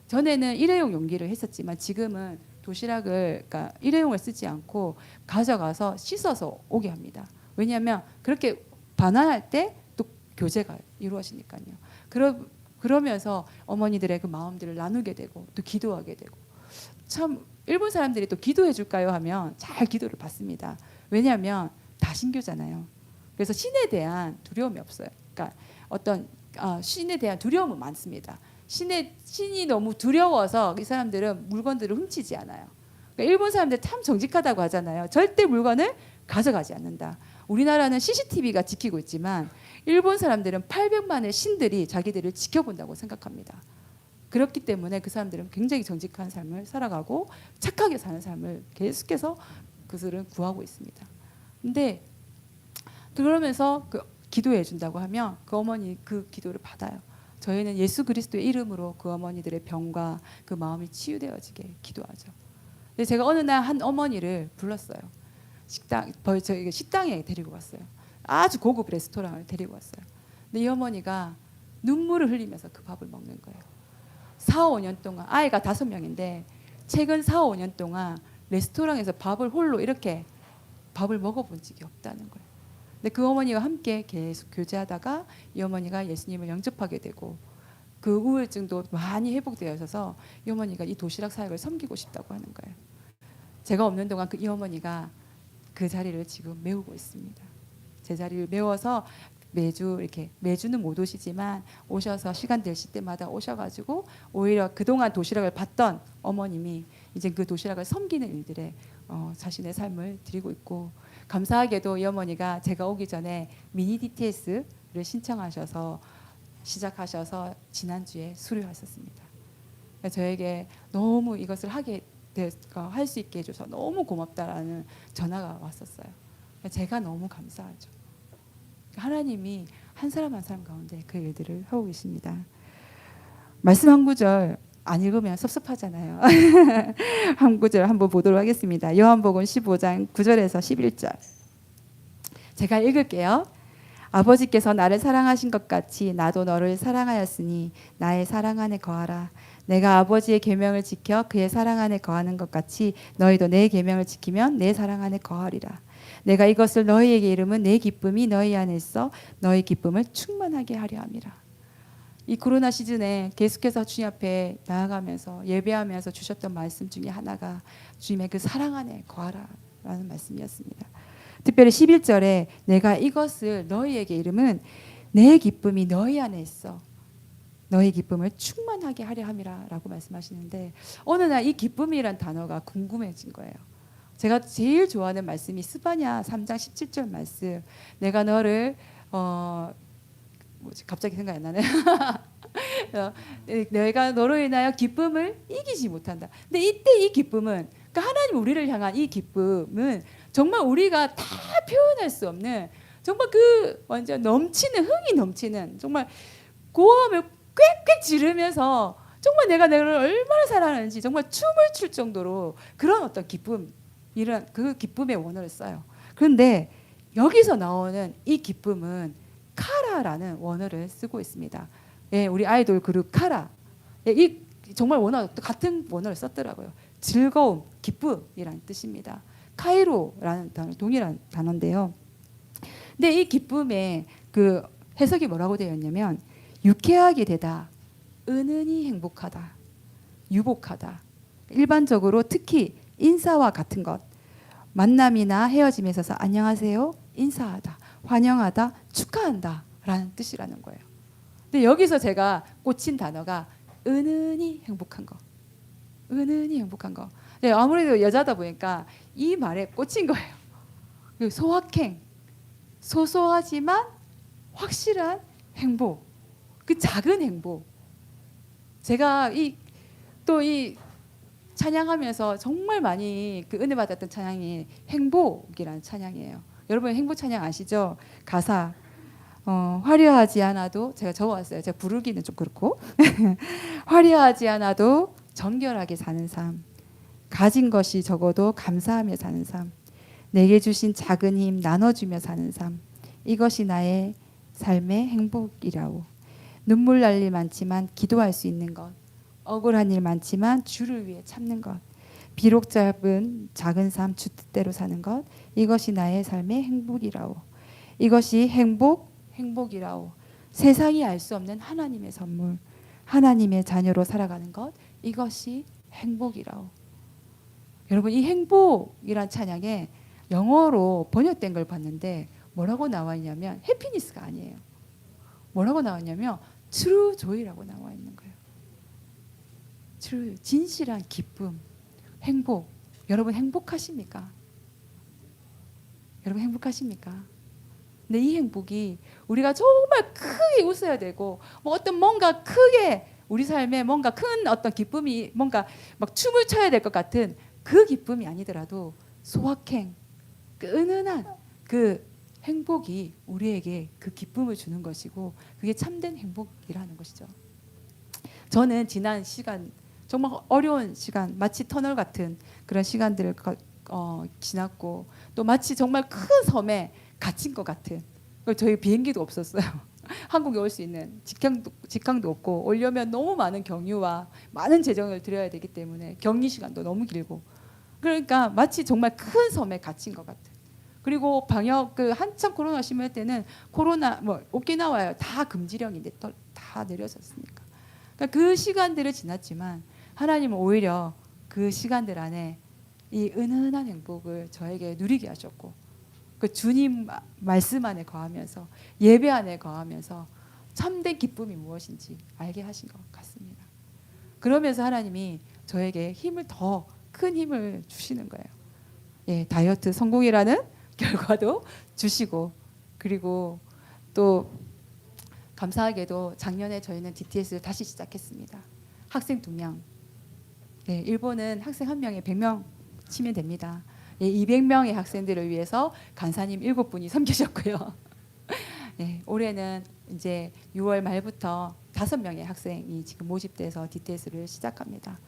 전에는 일회용 용기를 했었지만 지금은 도시락을 그러니까 일회용을 쓰지 않고 가져가서 씻어서 오게 합니다. 왜냐하면 그렇게 반환할 때 또 교제가 이루어지니까요. 그러면서 어머니들의 그 마음들을 나누게 되고 또 기도하게 되고 참 일본 사람들이 또 기도해 줄까요 하면 잘 기도를 받습니다. 왜냐하면 다 신교잖아요. 그래서 신에 대한 두려움이 없어요. 그러니까 신에 대한 두려움은 많습니다. 신이 너무 두려워서 이 사람들은 물건들을 훔치지 않아요. 그러니까 일본 사람들 참 정직하다고 하잖아요. 절대 물건을 가져가지 않는다. 우리나라는 CCTV가 지키고 있지만 일본 사람들은 800만의 신들이 자기들을 지켜본다고 생각합니다. 그렇기 때문에 그 사람들은 굉장히 정직한 삶을 살아가고 착하게 사는 삶을 계속해서 그들은 구하고 있습니다. 근데 그러면서 기도해 준다고 하면 그 어머니 그 기도를 받아요. 저희는 예수 그리스도의 이름으로 그 어머니들의 병과 그 마음이 치유되어지게 기도하죠. 근데 제가 어느 날 한 어머니를 불렀어요. 저희 식당에 데리고 갔어요. 아주 고급 레스토랑을 데리고 왔어요. 근데 이 어머니가 눈물을 흘리면서 그 밥을 먹는 거예요. 4, 5년 동안 아이가 5명인데 최근 4, 5년 동안 레스토랑에서 홀로 이렇게 밥을 먹어본 적이 없다는 거예요. 근데 그 어머니와 함께 계속 교제하다가 이 어머니가 예수님을 영접하게 되고 그 우울증도 많이 회복되어서 이 어머니가 이 도시락 사역을 섬기고 싶다고 하는 거예요. 제가 없는 동안 이 어머니가 그 자리를 지금 메우고 있습니다. 제 자리를 메워서 매주 이렇게 매주는 못 오시지만 오셔서 시간 되실 때마다 오셔가지고 오히려 그동안 도시락을 받던 어머님이 이제 그 도시락을 섬기는 일들에 자신의 삶을 드리고 있고, 감사하게도 이 어머니가 제가 오기 전에 미니 DTS를 신청하셔서 시작하셔서 지난주에 수료하셨습니다. 저에게 너무 이것을 할 수 있게 해줘서 너무 고맙다라는 전화가 왔었어요. 제가 너무 감사하죠. 하나님이 한 사람 한 사람 가운데 그 일들을 하고 계십니다. 말씀 한 구절 안 읽으면 섭섭하잖아요. 한 구절 한번 보도록 하겠습니다. 요한복음 15장 9절에서 11절. 제가 읽을게요. 아버지께서 나를 사랑하신 것 같이 나도 너를 사랑하였으니 나의 사랑 안에 거하라. 내가 아버지의 계명을 지켜 그의 사랑 안에 거하는 것 같이 너희도 내 계명을 지키면 내 사랑 안에 거하리라. 내가 이것을 너희에게 이름은 내 기쁨이 너희 안에 있어 너희 기쁨을 충만하게 하려 함이라. 이 코로나 시즌에 계속해서 주님 앞에 나아가면서 예배하면서 주셨던 말씀 중에 하나가 주님의 그 사랑 안에 거하라라는 말씀이었습니다. 특별히 11절에 내가 이것을 너희에게 이름은 내 기쁨이 너희 안에 있어 너희 기쁨을 충만하게 하려 함이라 라고 말씀하시는데, 어느 날 이 기쁨이란 단어가 궁금해진 거예요. 제가 제일 좋아하는 말씀이 스바냐 3장 17절 말씀. 내가 너를 갑자기 생각이 안 나네. 내가 너로 인하여 기쁨을 이기지 못한다. 근데 이때 이 기쁨은, 그러니까 하나님 우리를 향한 이 기쁨은 정말 우리가 다 표현할 수 없는, 정말 그 완전 넘치는, 흥이 넘치는, 정말 고함을 꽥꽥 지르면서 정말 내가 너를 얼마나 사랑하는지 정말 춤을 출 정도로 그런 어떤 기쁨, 이런 그 기쁨의 원어를 써요. 그런데 여기서 나오는 이 기쁨은 카라라는 원어를 쓰고 있습니다. 예, 우리 아이돌 그룹 카라. 예, 이 정말 원어 같은 원어를 썼더라고요. 즐거움, 기쁨이라는 뜻입니다. 카이로라는 단어, 동일한 단어인데요. 근데 이 기쁨의 그 해석이 뭐라고 되어 있냐면 유쾌하게 되다, 은은히 행복하다, 유복하다. 일반적으로 특히 인사와 같은 것, 만남이나 헤어짐에 있어서 안녕하세요, 인사하다, 환영하다, 축하한다 라는 뜻이라는 거예요. 근데 여기서 제가 꽂힌 단어가 은은히 행복한 거. 은은히 행복한 거. 네, 아무래도 여자다 보니까 이 말에 꽂힌 거예요. 소확행, 소소하지만 확실한 행복, 그 작은 행복. 제가 이 찬양하면서 정말 많이 그 은혜 받았던 찬양이 행복이라는 찬양이에요. 여러분 행복 찬양 아시죠? 가사 화려하지 않아도, 제가 적어왔어요. 제가 부르기는 좀 그렇고 화려하지 않아도 정결하게 사는 삶, 가진 것이 적어도 감사하며 사는 삶, 내게 주신 작은 힘 나눠주며 사는 삶, 이것이 나의 삶의 행복이라고. 눈물 날 일 많지만 기도할 수 있는 것, 억울한 일 많지만 주를 위해 참는 것, 비록 짧은 작은 삶 주 뜻대로 사는 것, 이것이 나의 삶의 행복이라오. 이것이 행복이라오. 세상이 알 수 없는 하나님의 선물, 하나님의 자녀로 살아가는 것, 이것이 행복이라오. 여러분, 이 행복이란 찬양에 영어로 번역된 걸 봤는데 뭐라고 나와 있냐면 해피니스가 아니에요. 뭐라고 나와 있냐면 true joy라고 나와 있는 거예요. true, 진실한 기쁨, 행복. 여러분 행복하십니까? 여러분 행복하십니까? 근데 이 행복이 우리가 정말 크게 웃어야 되고, 뭐 어떤 뭔가 크게 우리 삶에 뭔가 큰 어떤 기쁨이 뭔가 막 춤을 춰야 될 것 같은 그 기쁨이 아니더라도 소확행, 그 은은한 그 행복이 우리에게 그 기쁨을 주는 것이고, 그게 참된 행복이라는 것이죠. 저는 지난 시간, 정말 어려운 시간, 마치 터널 같은 그런 시간들을 지났고, 또 마치 정말 큰 섬에 갇힌 것 같은, 저희 비행기도 없었어요. 한국에 올 수 있는 직항도 없고, 오려면 너무 많은 경유와 많은 재정을 들여야 되기 때문에 격리 시간도 너무 길고, 그러니까 마치 정말 큰 섬에 갇힌 것 같은. 그리고 방역 한참 코로나 심할 때는 코로나 오키나와에 다 금지령인데 다 내려졌으니까. 그러니까 그 시간들을 지났지만 하나님은 오히려 그 시간들 안에 이 은은한 행복을 저에게 누리게 하셨고, 그 주님 말씀 안에 거하면서 예배 안에 거하면서 참된 기쁨이 무엇인지 알게 하신 것 같습니다. 그러면서 하나님이 저에게 힘을 더 큰 힘을 주시는 거예요. 예, 다이어트 성공이라는 결과도 주시고, 그리고 또 감사하게도 작년에 저희는 DTS를 다시 시작했습니다. 학생 2명. 네, 일본은 학생 1명에 100명 치면 됩니다. 예, 200명의 학생들을 위해서 간사님 7분이 섬기셨고요. 네, 올해는 이제 6월 말부터 5명의 학생이 지금 모집돼서 DTS를 시작합니다.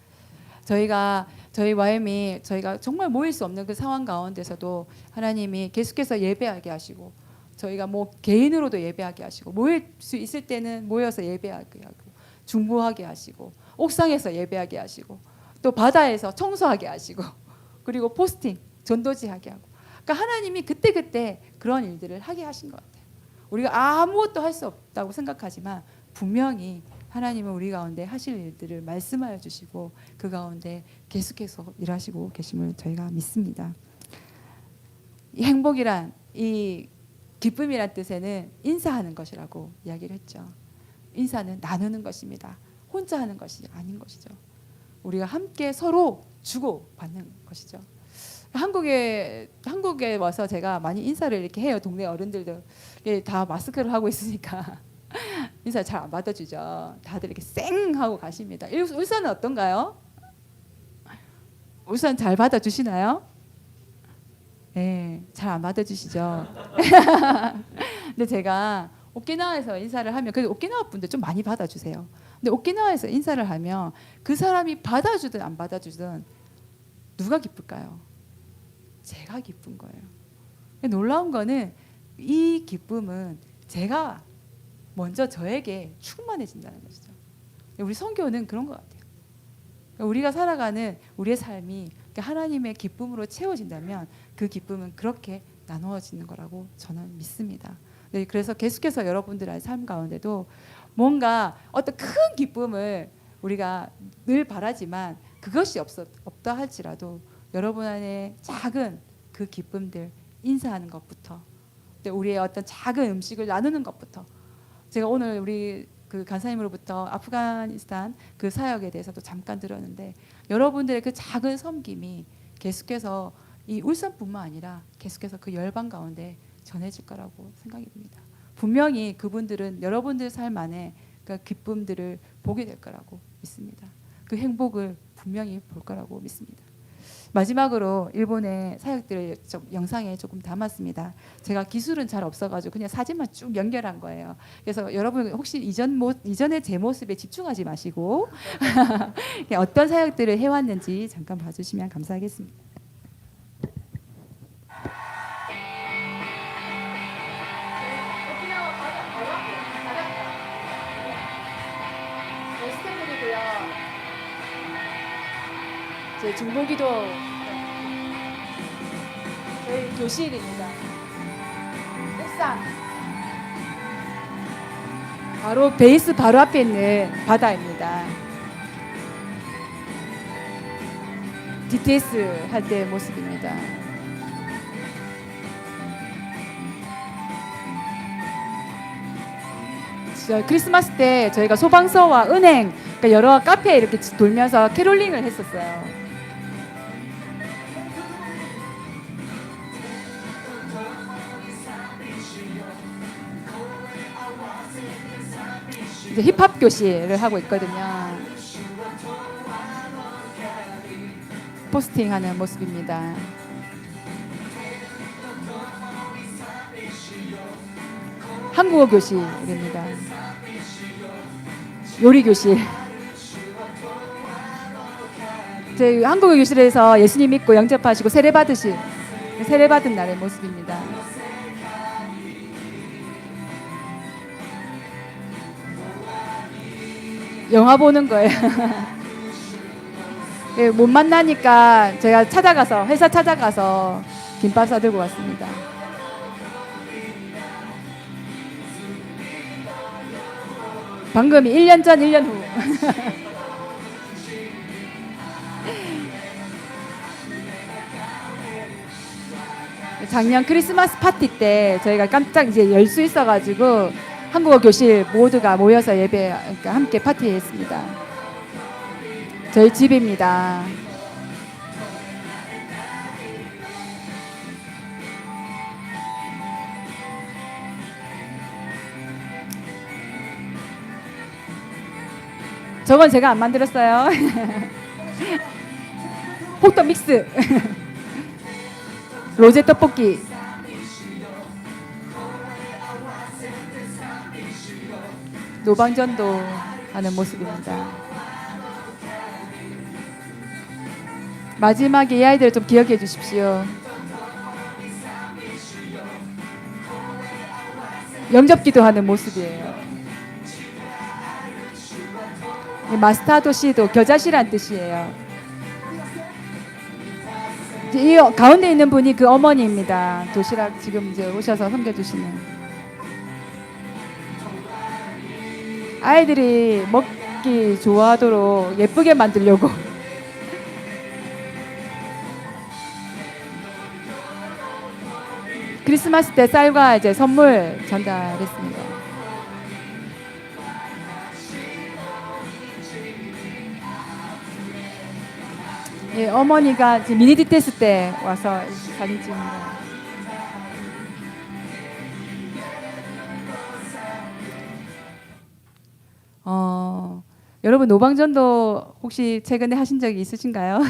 저희 YM이 저희가 정말 모일 수 없는 그 상황 가운데서도 하나님이 계속해서 예배하게 하시고, 저희가 뭐 개인으로도 예배하게 하시고, 모일 수 있을 때는 모여서 예배하게 하고, 중보하게 하시고, 옥상에서 예배하게 하시고, 또 바다에서 청소하게 하시고, 그리고 포스팅 전도지 하게 하고. 그러니까 하나님이 그때그때 그런 일들을 하게 하신 것 같아요. 우리가 아무것도 할 수 없다고 생각하지만 분명히 하나님은 우리 가운데 하실 일들을 말씀하여 주시고 그 가운데 계속해서 일하시고 계심을 저희가 믿습니다. 이 행복이란, 이 기쁨이란 뜻에는 인사하는 것이라고 이야기를 했죠. 인사는 나누는 것입니다. 혼자 하는 것이 아닌 것이죠. 우리가 함께 서로 주고 받는 것이죠. 한국에 와서 제가 많이 인사를 이렇게 해요. 동네 어른들도 다 마스크를 하고 있으니까 인사 잘 안 받아주죠. 다들 이렇게 쌩 하고 가십니다. 울산은 어떤가요? 울산 잘 받아주시나요? 네, 잘 안 받아주시죠. 근데 제가 오키나와에서 인사를 하면, 그래도 오키나와 분들 좀 많이 받아주세요. 근데 오키나와에서 인사를 하면 그 사람이 받아주든 안 받아주든 누가 기쁠까요? 제가 기쁜 거예요. 놀라운 거는 이 기쁨은 제가 먼저 저에게 충만해진다는 것이죠. 우리 선교는 그런 것 같아요. 우리가 살아가는 우리의 삶이 하나님의 기쁨으로 채워진다면 그 기쁨은 그렇게 나누어지는 거라고 저는 믿습니다. 네, 그래서 계속해서 여러분들의 삶 가운데도 뭔가 어떤 큰 기쁨을 우리가 늘 바라지만 그것이 없다 할지라도 여러분 안에 작은 그 기쁨들, 인사하는 것부터, 우리의 어떤 작은 음식을 나누는 것부터. 제가 오늘 우리 그 간사님으로부터 아프가니스탄 그 사역에 대해서도 잠깐 들었는데, 여러분들의 그 작은 섬김이 계속해서 이 울산뿐만 아니라 계속해서 그 열방 가운데 전해질 거라고 생각이 듭니다. 분명히 그분들은 여러분들 삶 안에 그 기쁨들을 보게 될 거라고 믿습니다. 그 행복을 분명히 볼 거라고 믿습니다. 마지막으로 일본의 사역들을 영상에 조금 담았습니다. 제가 기술은 잘 없어가지고 그냥 사진만 쭉 연결한 거예요. 그래서 여러분 혹시 이전의 제 모습에 집중하지 마시고 어떤 사역들을 해왔는지 잠깐 봐주시면 감사하겠습니다. 제 중보기도 저희 교실입니다. 옥상 바로 베이스 바로 앞에 있는 바다입니다. DTS 할 때 모습입니다. 크리스마스 때 저희가 소방서와 은행, 그러니까 여러 카페 이렇게 돌면서 캐롤링을 했었어요. 이제 힙합 교실을 하고 있거든요. 포스팅하는 모습입니다. 한국어 교실입니다. 요리 교실. 제 한국어 교실에서 예수님 믿고 영접하시고 세례 받은 날의 모습입니다. 영화 보는 거예요. 못 만나니까 제가 회사 찾아가서 김밥 싸들고 왔습니다. 방금이 1년 전, 1년 후. 작년 크리스마스 파티 때 저희가 깜짝 이제 열 수 있어가지고 한국어 교실 모두가 모여서 예배 그러니까 함께 파티했습니다. 저희 집입니다. 저건 제가 안 만들었어요. 호떡 믹스. 로제 떡볶이. 노방전도 하는 모습입니다. 마지막에 이 아이들을 좀 기억해 주십시오. 영접기도 하는 모습이에요. 마스타도 씨도 겨자씨란 뜻이에요. 이 가운데 있는 분이 그 어머니입니다. 도시락 지금 이제 오셔서 섬겨주시는. 아이들이 먹기 좋아하도록 예쁘게 만들려고. 크리스마스 때 쌀과 이제 선물 전달했습니다. 예, 어머니가 미니디테스 때 와서 사진 찍은 거. 여러분 노방전도 혹시 최근에 하신 적이 있으신가요?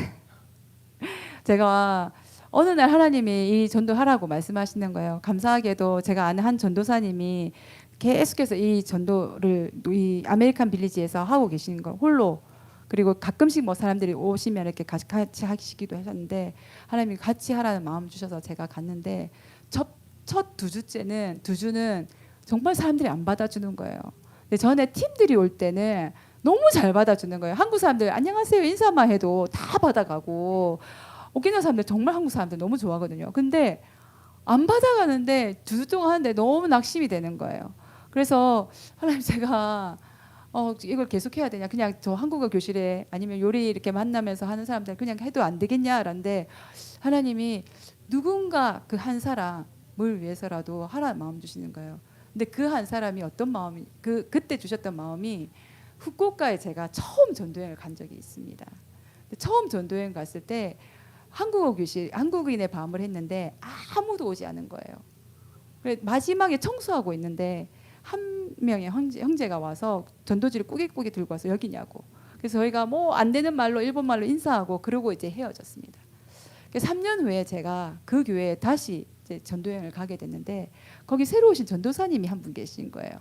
제가 어느 날 하나님이 이 전도하라고 말씀하시는 거예요. 감사하게도 제가 아는 한 전도사님이 계속해서 이 전도를 이 아메리칸 빌리지에서 하고 계시는 걸 홀로 그리고 가끔씩 뭐 사람들이 오시면 이렇게 같이 하시기도 하셨는데 하나님이 같이 하라는 마음 주셔서 제가 갔는데 첫 두 주는 정말 사람들이 안 받아주는 거예요. 근데 전에 팀들이 올 때는 너무 잘 받아주는 거예요. 한국 사람들 안녕하세요 인사만 해도 다 받아가고 오키나와 사람들 정말 한국 사람들 너무 좋아하거든요. 근데 안 받아가는데 두 주 동안 하는데 너무 낙심이 되는 거예요. 그래서 하나님 제가 이걸 계속 해야 되냐? 그냥 저 한국어 교실에 아니면 요리 이렇게 만나면서 하는 사람들 그냥 해도 안 되겠냐라는데 하나님이 누군가 그 한 사람을 위해서라도 하라는 마음 주시는 거예요. 근데 그 한 사람이 어떤 마음이 그때 주셨던 마음이 후쿠오카에 제가 처음 전도여행을 간 적이 있습니다. 근데 처음 전도여행 갔을 때 한국어 교실 한국인의 밤을 했는데 아무도 오지 않은 거예요. 그래서 마지막에 청소하고 있는데 한 명의 형제가 와서 전도지를 꾸깃꾸깃 들고 와서 여기냐고. 그래서 저희가 뭐 안 되는 말로 일본 말로 인사하고 그러고 이제 헤어졌습니다. 그래서 3년 후에 제가 그 교회에 다시 이제 전도여행을 가게 됐는데 거기 새로 오신 전도사님이 한 분 계신 거예요.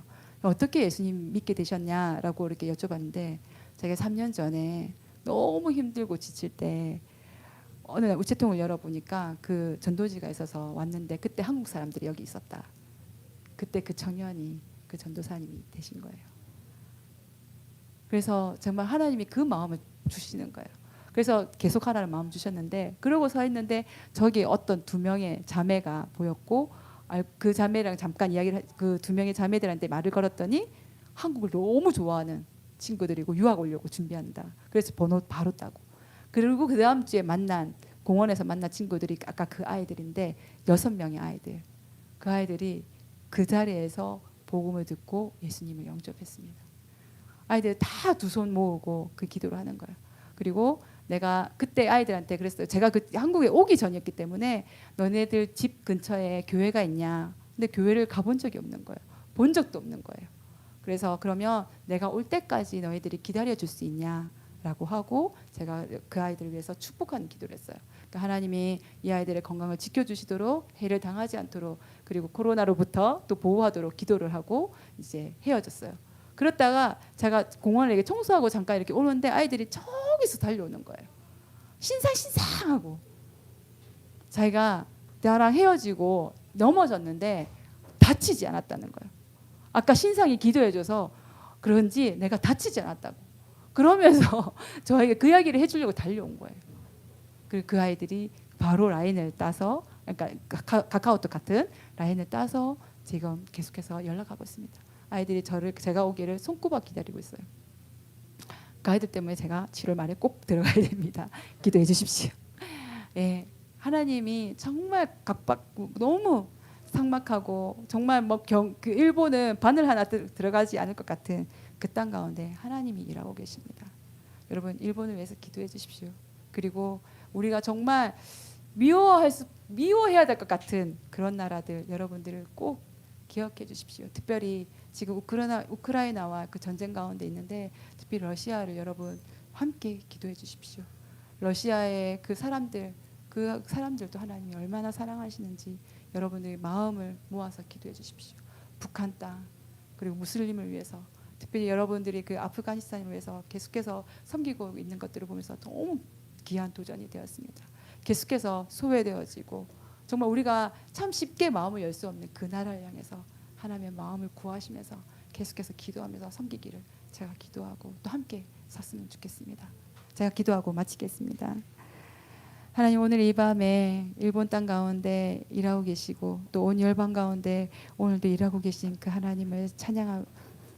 어떻게 예수님 믿게 되셨냐라고 이렇게 여쭤봤는데 제가 3년 전에 너무 힘들고 지칠 때 어느 날 우체통을 열어보니까 그 전도지가 있어서 왔는데 그때 한국 사람들이 여기 있었다. 그때 그 청년이 그 전도사님이 되신 거예요. 그래서 정말 하나님이 그 마음을 주시는 거예요. 그래서 계속 하라는 마음 주셨는데 그러고 서 있는데 저기 어떤 두 명의 자매가 보였고 그 자매랑 잠깐 이야기를 그 두 명의 자매들한테 말을 걸었더니 한국을 너무 좋아하는 친구들이고 유학 오려고 준비한다. 그래서 번호 바로 따고 그리고 그 다음 주에 공원에서 만난 친구들이 아까 그 아이들인데 6명의 아이들 그 아이들이 그 자리에서 복음을 듣고 예수님을 영접했습니다. 아이들 다 두 손 모으고 그 기도를 하는 거예요. 그리고 내가 그때 아이들한테 그랬어요. 제가 그 한국에 오기 전이었기 때문에 너네들 집 근처에 교회가 있냐? 근데 교회를 가본 적이 없는 거예요. 본 적도 없는 거예요. 그래서 그러면 내가 올 때까지 너희들이 기다려줄 수 있냐라고 하고 제가 그 아이들을 위해서 축복하는 기도를 했어요. 그러니까 하나님이 이 아이들의 건강을 지켜주시도록 해를 당하지 않도록 그리고 코로나로부터 또 보호하도록 기도를 하고 이제 헤어졌어요. 그렇다가 제가 공원을 이렇게 청소하고 잠깐 이렇게 오는데 아이들이 저기서 달려오는 거예요. 신상하고 자기가 나랑 헤어지고 넘어졌는데 다치지 않았다는 거예요. 아까 신상이 기도해줘서 그런지 내가 다치지 않았다고. 그러면서 저에게 그 이야기를 해주려고 달려온 거예요. 그리고 그 아이들이 바로 라인을 따서 그러니까 카카오톡 같은 라인을 따서 지금 계속해서 연락하고 있습니다. 아이들이 제가 오기를 손꼽아 기다리고 있어요. 그 아이들 때문에 제가 7월 말에 꼭 들어가야 됩니다. 기도해 주십시오. 예, 하나님이 정말 각박고 너무 삭막하고 정말 그 일본은 바늘 하나 들어가지 않을 것 같은 그 땅 가운데 하나님이 일하고 계십니다. 여러분 일본을 위해서 기도해 주십시오. 그리고 우리가 정말 미워해야 될 것 같은 그런 나라들 여러분들을 꼭 기억해 주십시오. 특별히 지금 우크라이나와 그 전쟁 가운데 있는데 특히 러시아를 여러분 함께 기도해 주십시오. 러시아의 그 사람들도 하나님이 얼마나 사랑하시는지 여러분들의 마음을 모아서 기도해 주십시오. 북한 땅 그리고 무슬림을 위해서 특별히 여러분들이 그 아프가니스탄을 위해서 계속해서 섬기고 있는 것들을 보면서 너무 귀한 도전이 되었습니다. 계속해서 소외되어지고 정말 우리가 참 쉽게 마음을 열 수 없는 그 나라를 향해서 하나님의 마음을 구하시면서 계속해서 기도하면서 섬기기를 제가 기도하고 또 함께 섰으면 좋겠습니다. 제가 기도하고 마치겠습니다. 하나님 오늘 이 밤에 일본 땅 가운데 일하고 계시고 또 온 열방 가운데 오늘도 일하고 계신 그 하나님을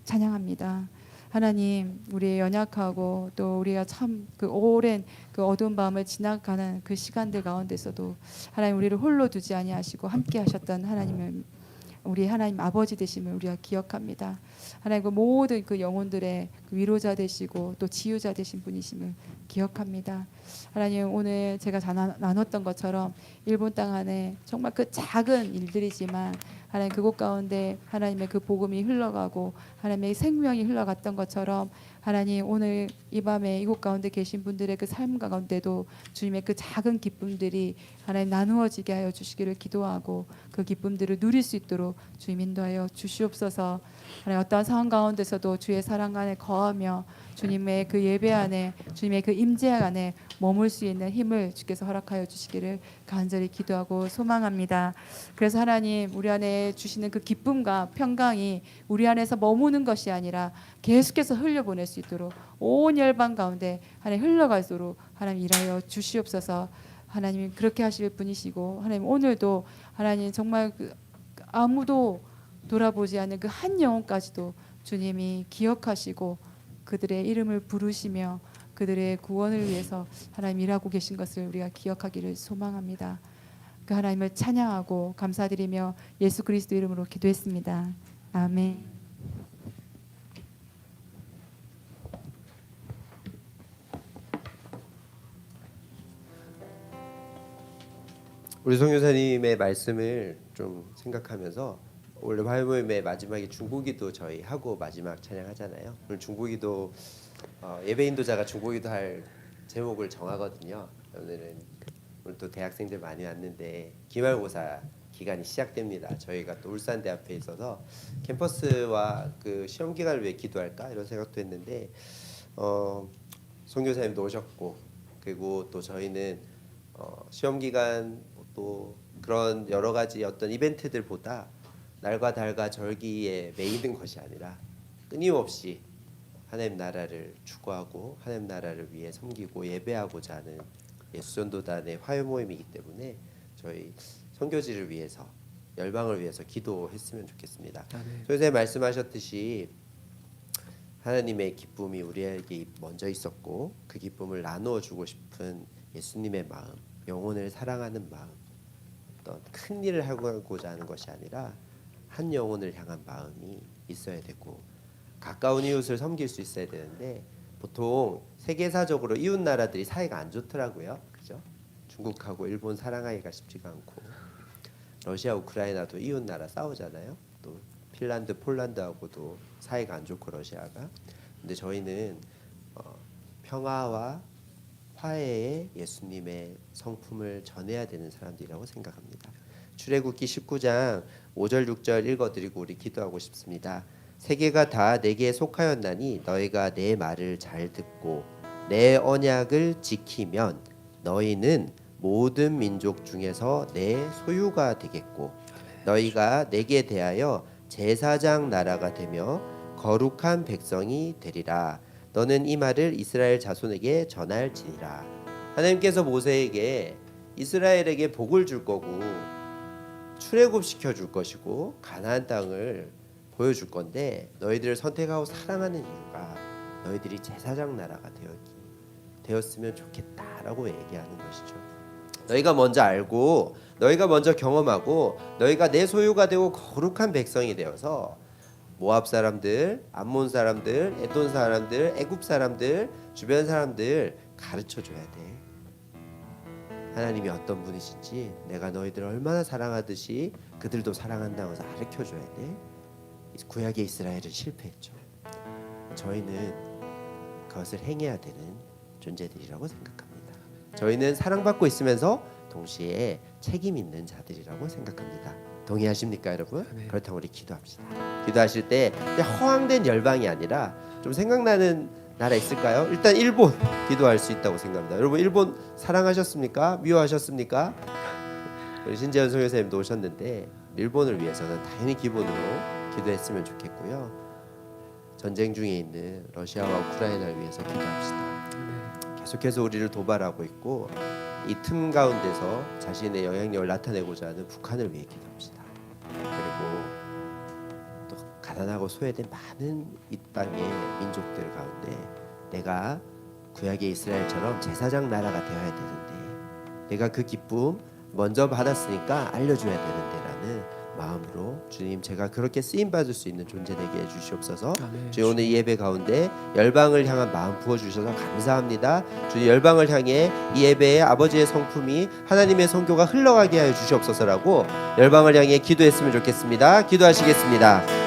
찬양합니다. 하나님 우리의 연약하고 또 우리가 참 그 오랜 그 어두운 밤을 지나가는 그 시간들 가운데서도 하나님 우리를 홀로 두지 아니하시고 함께 하셨던 하나님을 우리 하나님 아버지 되심을 우리가 기억합니다. 하나님 그 모든 그 영혼들의 그 위로자 되시고 또 치유자 되신 분이심을 기억합니다. 하나님 오늘 제가 나눴던 것처럼 일본 땅 안에 정말 그 작은 일들이지만 하나님 그곳 가운데 하나님의 그 복음이 흘러가고 하나님의 생명이 흘러갔던 것처럼 하나님 오늘 이 밤에 이곳 가운데 계신 분들의 그 삶 가운데도 주님의 그 작은 기쁨들이 하나님 나누어지게 하여 주시기를 기도하고 그 기쁨들을 누릴 수 있도록 주님 인도하여 주시옵소서. 하나님 어떠한 상황 가운데서도 주의 사랑 안에 거하며 주님의 그 예배 안에 주님의 그 임재 안에 머물 수 있는 힘을 주께서 허락하여 주시기를 간절히 기도하고 소망합니다. 그래서 하나님 우리 안에 주시는 그 기쁨과 평강이 우리 안에서 머무는 것이 아니라 계속해서 흘려보낼 수 있도록 온 열방 가운데 하나님 흘러갈수록 하나님 일하여 주시옵소서. 하나님 그렇게 하실 분이시고 하나님 오늘도 하나님 정말 아무도 돌아보지 않는 그 한 영혼까지도 주님이 기억하시고 그들의 이름을 부르시며 그들의 구원을 위해서 하나님 일하고 계신 것을 우리가 기억하기를 소망합니다. 그 하나님을 찬양하고 감사드리며 예수 그리스도 이름으로 기도했습니다. 아멘. 우리 선교사님의 말씀을 좀 생각하면서 원래 화요모임의 마지막에 중보기도 저희 하고 마지막 찬양하잖아요. 오늘 중보기도 예배 인도자가 중보기도 할 제목을 정하거든요. 오늘 또 대학생들 많이 왔는데 기말고사 기간이 시작됩니다. 저희가 또 울산대 앞에 있어서 캠퍼스와 그 시험 기간을 위해 기도할까 이런 생각도 했는데 선교사님도 오셨고 그리고 또 저희는 시험 기간 또 그런 여러 가지 어떤 이벤트들보다 날과 달과 절기에 매이는 것이 아니라 끊임없이 하나님 나라를 추구하고 하나님 나라를 위해 섬기고 예배하고자 하는 예수전도단의 화요 모임이기 때문에 저희 선교지를 위해서 열방을 위해서 기도했으면 좋겠습니다. 선생님 말씀하셨듯이 하나님의 기쁨이 우리에게 먼저 있었고 그 기쁨을 나누어 주고 싶은 예수님의 마음, 영혼을 사랑하는 마음, 어떤 큰 일을 하고자 하는 것이 아니라 한 영혼을 향한 마음이 있어야 되고 가까운 이웃을 섬길 수 있어야 되는데 보통 세계사적으로 이웃 나라들이 사이가 안 좋더라고요. 그죠? 중국하고 일본 사랑하기가 쉽지가 않고 러시아, 우크라이나도 이웃 나라 싸우잖아요. 또 핀란드, 폴란드하고도 사이가 안 좋고 러시아가. 근데 저희는 평화와 화해의 예수님의 성품을 전해야 되는 사람들이라고 생각합니다. 출애굽기 19장 5절 6절 읽어드리고 우리 기도하고 싶습니다. 세계가 다 내게 속하였나니 너희가 내 말을 잘 듣고 내 언약을 지키면 너희는 모든 민족 중에서 내 소유가 되겠고 너희가 내게 대하여 제사장 나라가 되며 거룩한 백성이 되리라. 너는 이 말을 이스라엘 자손에게 전할지니라. 하나님께서 모세에게 이스라엘에게 복을 줄 거고 출애굽시켜 줄 것이고 가나안 땅을 보여줄 건데 너희들을 선택하고 사랑하는 이유가 너희들이 제사장 나라가 되었으면 좋겠다라고 얘기하는 것이죠. 너희가 먼저 알고 너희가 먼저 경험하고 너희가 내 소유가 되고 거룩한 백성이 되어서 모압 사람들, 암몬 사람들, 에돔 사람들, 애굽 사람들, 주변 사람들 가르쳐 줘야 돼. 하나님이 어떤 분이신지 내가 너희들을 얼마나 사랑하듯이 그들도 사랑한다고 해서 가르쳐 줘야 돼. 구약의 이스라엘은 실패했죠. 저희는 그것을 행해야 되는 존재들이라고 생각합니다. 저희는 사랑받고 있으면서 동시에 책임 있는 자들이라고 생각합니다. 동의하십니까, 여러분? 네. 그렇다면 우리 기도합시다. 기도하실 때 그냥 허황된 열방이 아니라 좀 생각나는 나라 있을까요? 일단 일본 기도할 수 있다고 생각합니다. 여러분 일본 사랑하셨습니까? 미워하셨습니까? 우리 신재현 선교사님도 오셨는데 일본을 위해서는 당연히 기본으로 기도했으면 좋겠고요. 전쟁 중에 있는 러시아와 우크라이나를 위해서 기도합시다. 계속해서 우리를 도발하고 있고 이 틈 가운데서 자신의 영향력을 나타내고자 하는 북한을 위해 기도합시다. 그리고 또 가난하고 소외된 많은 이 땅의 민족들 가운데 내가 구약의 이스라엘처럼 제사장 나라가 되어야 되는데 내가 그 기쁨 먼저 받았으니까 알려줘야 되는데라는 마음으로 주님 제가 그렇게 쓰임 받을 수 있는 존재 되게 해주시옵소서. 아멘. 주님 오늘 이 예배 가운데 열방을 향한 마음 부어주셔서 감사합니다. 주님 열방을 향해 이 예배에 아버지의 성품이 하나님의 성교가 흘러가게 하여 주시옵소서라고 열방을 향해 기도했으면 좋겠습니다. 기도하시겠습니다.